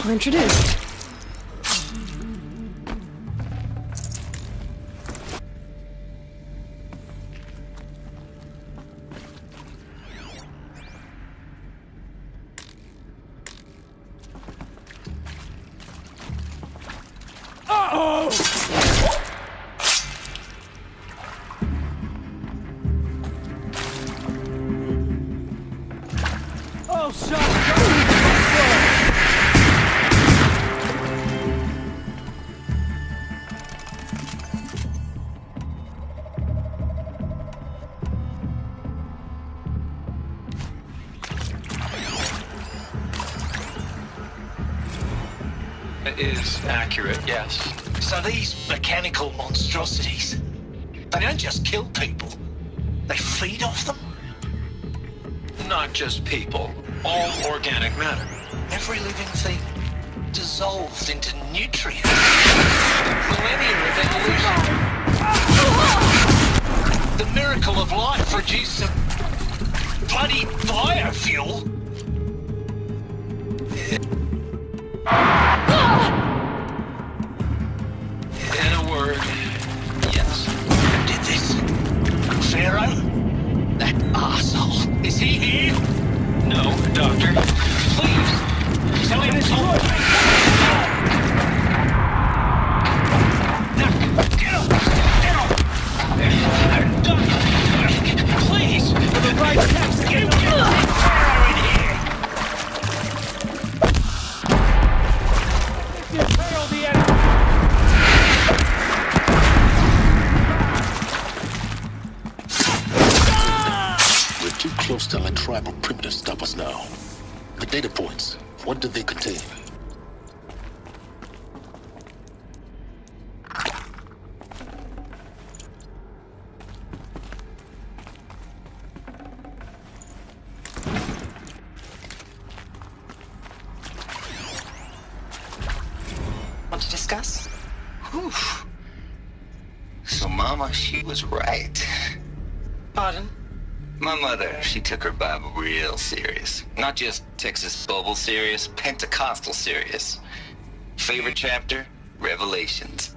We're introduced. Is accurate, yes. So these mechanical monstrosities, they don't just kill people, they feed off them? Not just people, all organic matter. Every living thing dissolved into nutrients. Millennium of evolution. The miracle of life produced some bloody biofuel. In a word, yes. Who did this? Pharaoh? That arsehole. Is he here? No, Doctor. Please, tell him to... Get up! Get up! Doctor, please, for the right text, get Pharaoh in here! You failed the enemy! We're too close to our tribal primitive to stop us now. The data points, what do they contain? Want to discuss? Whew. So Mama, she was right. Pardon? My mother, she took her Bible real serious. Not just Texas Bible serious, Pentecostal serious. Favorite chapter? Revelations.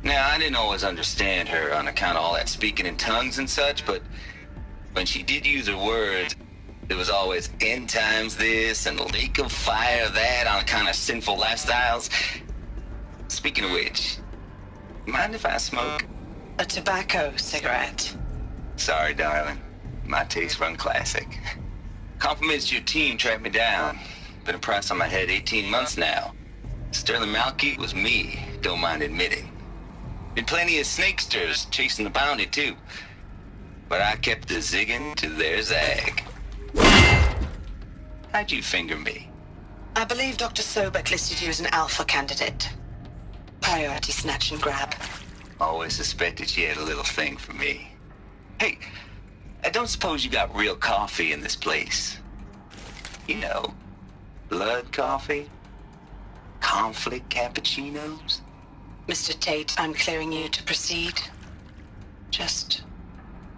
Now, I didn't always understand her on account of all that speaking in tongues and such, but when she did use her words, there was always end times this and lake of fire that on account of sinful lifestyles. Speaking of which, mind if I smoke? A tobacco cigarette. Sorry, darling. My taste run classic. Compliments to your team tracked me down. Been a price on my head 18 months now. Sterling Malky was me, don't mind admitting. Been plenty of snakesters chasing the bounty too. But I kept the zigging to their zag. How'd you finger me? I believe Dr. Sobek listed you as an alpha candidate. Priority snatch and grab. Always suspected she had a little thing for me. Hey, I don't suppose you got real coffee in this place. You know, blood coffee? Conflict cappuccinos? Mr. Tate, I'm clearing you to proceed. Just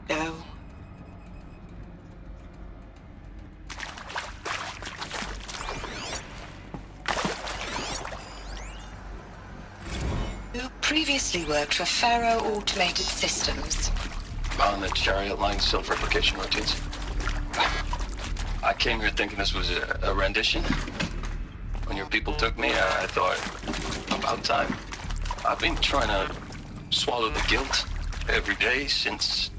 go. You previously worked for Faro Automated Systems. On the Chariot Line self-replication routines. I came here thinking this was a rendition. When your people took me, I thought, about time. I've been trying to swallow the guilt every day since,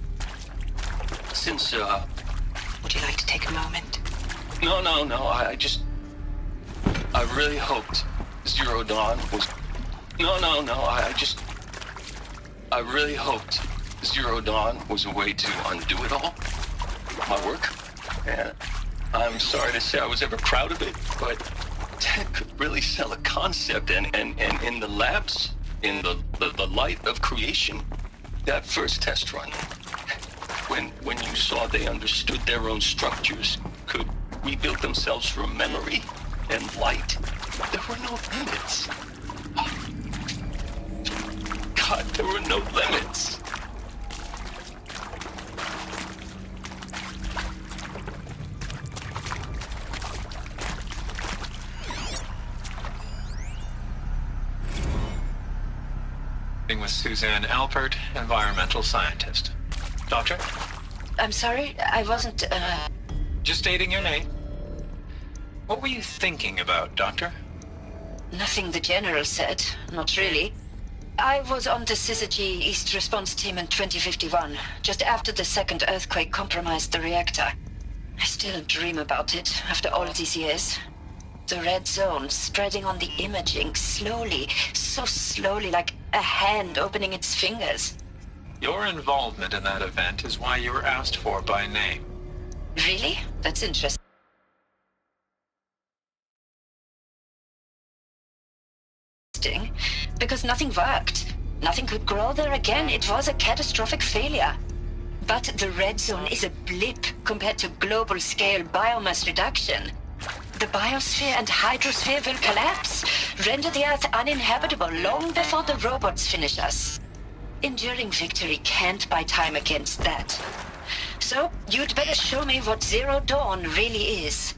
Would you like to take a moment? No, I really hoped Zero Dawn was, I really hoped Zero Dawn was a way to undo it all, my work, and I'm sorry to say I was ever proud of it, but Ted could really sell a concept, and in the labs, in the light of creation, that first test run, when you saw they understood their own structures, could rebuild themselves from memory and light, there were no limits. God, there were no limits. Suzanne Alpert, environmental scientist. Doctor? I'm sorry, I wasn't, Just stating your name. What were you thinking about, Doctor? Nothing the General said. Not really. I was on the Syzygy East Response Team in 2051, just after the second earthquake compromised the reactor. I still dream about it, after all these years. The red zone spreading on the imaging, slowly, so slowly, like a hand opening its fingers. Your involvement in that event is why you were asked for by name. Really? That's interesting. Because nothing worked. Nothing could grow there again. It was a catastrophic failure. But the red zone is a blip compared to global-scale biomass reduction. The biosphere and hydrosphere will collapse, render the Earth uninhabitable long before the robots finish us. Enduring victory can't buy time against that. So, you'd better show me what Zero Dawn really is.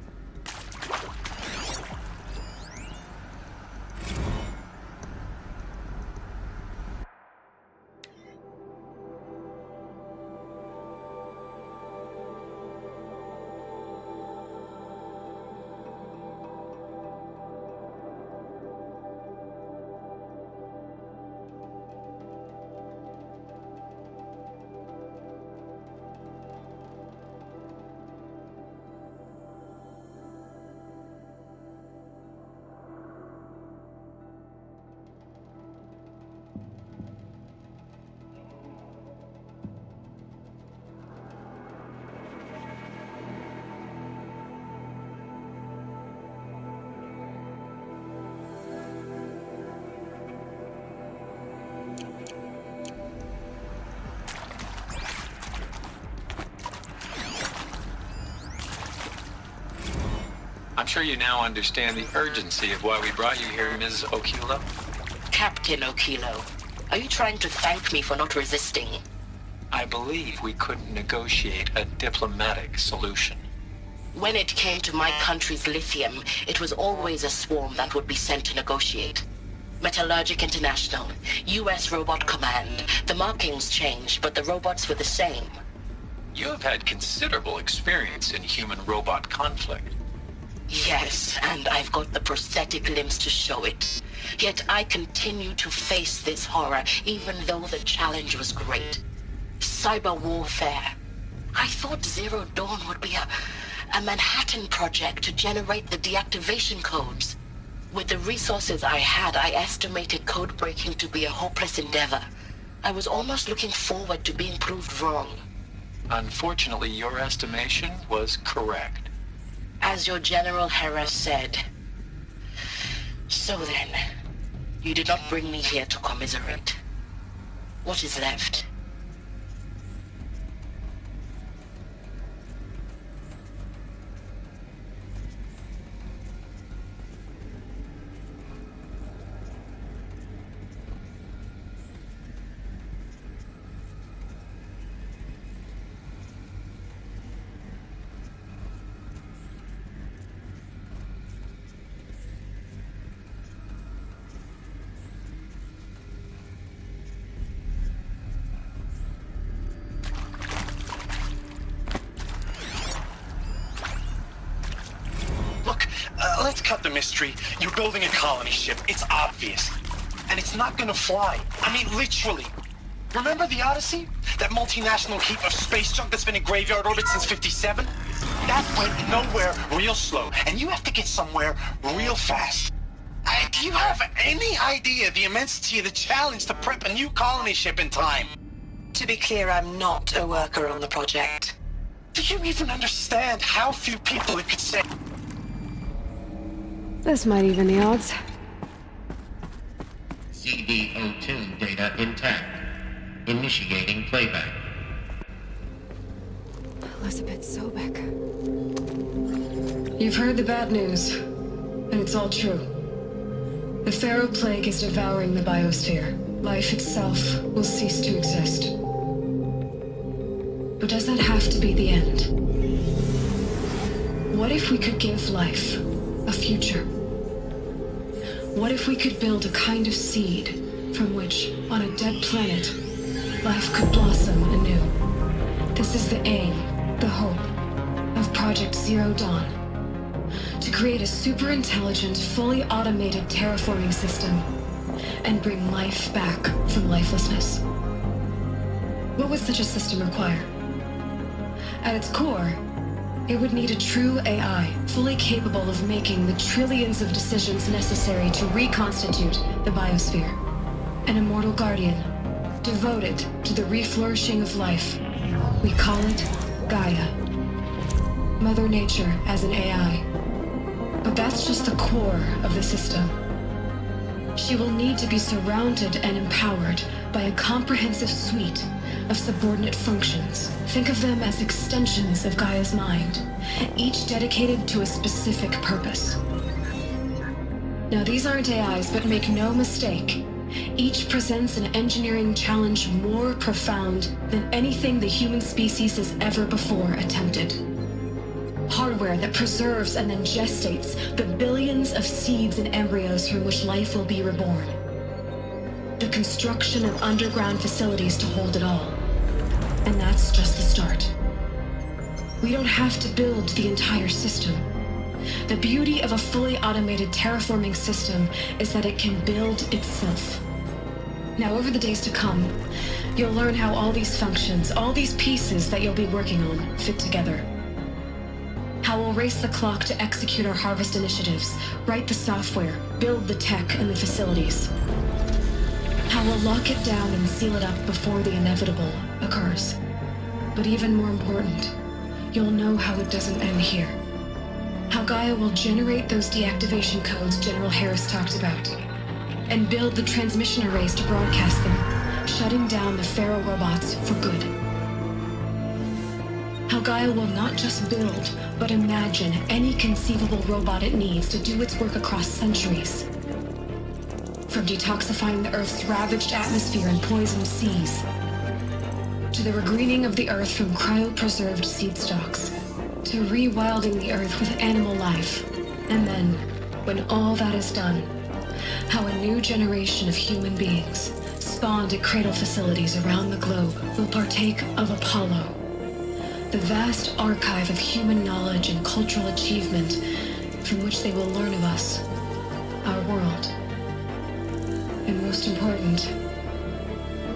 I'm sure you now understand the urgency of why we brought you here, Ms. Okilo. Captain Okilo, are you trying to thank me for not resisting? I believe we couldn't negotiate a diplomatic solution. When it came to my country's lithium, it was always a swarm that would be sent to negotiate. Metallurgic International, U.S. Robot Command. The markings changed, but the robots were the same. You have had considerable experience in human-robot conflict. Yes, and I've got the prosthetic limbs to show it. Yet I continue to face this horror, even though the challenge was great. Cyber warfare. I thought Zero Dawn would be a Manhattan project to generate the deactivation codes. With the resources I had, I estimated code breaking to be a hopeless endeavor. I was almost looking forward to being proved wrong. Unfortunately, your estimation was correct. As your General Hera said. So then, you did not bring me here to commiserate. What is left? Let's cut the mystery. You're building a colony ship. It's obvious. And it's not gonna fly. I mean, literally. Remember the Odyssey? That multinational heap of space junk that's been in graveyard orbit since 57? That went nowhere real slow. And you have to get somewhere real fast. Do you have any idea the immensity of the challenge to prep a new colony ship in time? To be clear, I'm not a worker on the project. Do you even understand how few people it could say? This might even the odds. CD02 data intact. Initiating playback. Elizabeth Sobek. You've heard the bad news, and it's all true. The Pharaoh Plague is devouring the biosphere. Life itself will cease to exist. But does that have to be the end? What if we could give life a future? What if we could build a kind of seed from which, on a dead planet, life could blossom anew. This is the aim, the hope, of Project Zero Dawn. To create a super-intelligent, fully automated terraforming system and bring life back from lifelessness. What would such a system require? At its core, it would need a true AI, fully capable of making the trillions of decisions necessary to reconstitute the biosphere. An immortal guardian, devoted to the reflourishing of life. We call it Gaia. Mother Nature as an AI. But that's just the core of the system. She will need to be surrounded and empowered by a comprehensive suite of subordinate functions. Think of them as extensions of Gaia's mind, each dedicated to a specific purpose. Now, these aren't AIs, but make no mistake, each presents an engineering challenge more profound than anything the human species has ever before attempted. Hardware that preserves and then gestates the billions of seeds and embryos from which life will be reborn. The construction of underground facilities to hold it all. And that's just the start. We don't have to build the entire system. The beauty of a fully automated terraforming system is that it can build itself. Now, over the days to come, you'll learn how all these functions, all these pieces that you'll be working on, fit together. How we'll race the clock to execute our harvest initiatives, write the software, build the tech and the facilities. How we'll lock it down and seal it up before the inevitable occurs. But even more important, you'll know how it doesn't end here. How Gaia will generate those deactivation codes General Harris talked about, and build the transmission arrays to broadcast them, shutting down the Pharaoh robots for good. How Gaia will not just build, but imagine any conceivable robot it needs to do its work across centuries. From detoxifying the Earth's ravaged atmosphere and poisoned seas, to the regreening of the Earth from cryopreserved seed stalks, to rewilding the Earth with animal life. And then, when all that is done, how a new generation of human beings, spawned at cradle facilities around the globe, will partake of Apollo, the vast archive of human knowledge and cultural achievement from which they will learn of us, our world. And most important,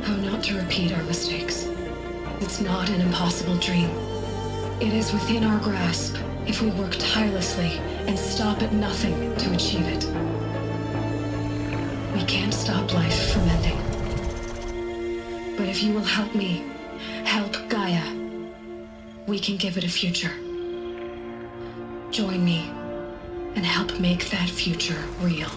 how not to repeat our mistakes. It's not an impossible dream. It is within our grasp if we work tirelessly and stop at nothing to achieve it. We can't stop life from ending. But if you will help me, help Gaia, we can give it a future. Join me and help make that future real.